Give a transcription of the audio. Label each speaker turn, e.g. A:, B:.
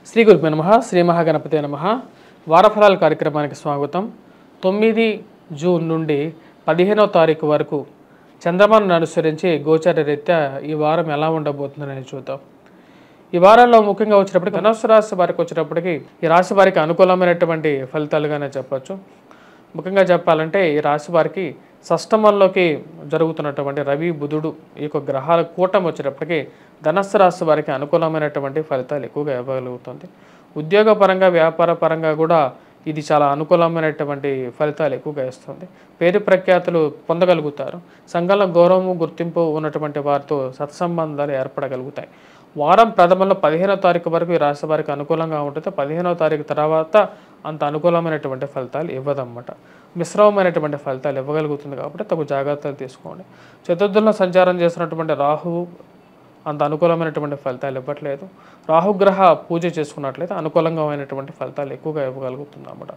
A: శ్రీ గురుభ్యో నమః శ్రీ మహాగణపతే నమః వారఫలాల కార్యక్రమానికి స్వాగతం. 9 జూన్ నుండి 15వ తారీఖు వరకు చంద్రమాను అనుసరించి గోచార రీత్యా ఈ వారం ఎలా ఉండబోతుందని చూద్దాం. ఈ వారంలో ముఖ్యంగా వచ్చినప్పటికీ ధనుస్సు రాశి వారికి వచ్చినప్పటికీ ఈ రాశి వారికి అనుకూలమైనటువంటి ఫలితాలుగానే చెప్పచ్చు. ముఖ్యంగా చెప్పాలంటే ఈ రాశి వారికి షష్టమంలోకి జరుగుతున్నటువంటి రవి బుధుడు ఈ యొక్క గ్రహాల కూటమి వచ్చేటప్పటికీ ధనుస్సు రాశి వారికి అనుకూలమైనటువంటి ఫలితాలు ఎక్కువగా ఇవ్వగలుగుతుంది. ఉద్యోగపరంగా వ్యాపార పరంగా కూడా ఇది చాలా అనుకూలమైనటువంటి ఫలితాలు ఎక్కువగా ఇస్తుంది. పేరు ప్రఖ్యాతులు పొందగలుగుతారు. సంఘంలో గౌరవము గుర్తింపు ఉన్నటువంటి వారితో సత్సంబంధాలు ఏర్పడగలుగుతాయి. వారం ప్రథమంలో 15వ తారీఖు వరకు ఈ రాశి వారికి అనుకూలంగా ఉంటుంది. 15వ తారీఖు తర్వాత అంత అనుకూలమైనటువంటి ఫలితాలు ఇవ్వదన్నమాట. మిశ్రమమైనటువంటి ఫలితాలు ఇవ్వగలుగుతుంది కాబట్టి తగు జాగ్రత్తలు తీసుకోండి. చతుర్థంలో సంచారం చేసినటువంటి రాహువు అంత అనుకూలమైనటువంటి ఫలితాలు ఇవ్వట్లేదు. రాహుగ్రహ పూజ చేసుకున్నట్లయితే అనుకూలంగా అయినటువంటి ఫలితాలు ఎక్కువగా ఇవ్వగలుగుతుంది అన్నమాట.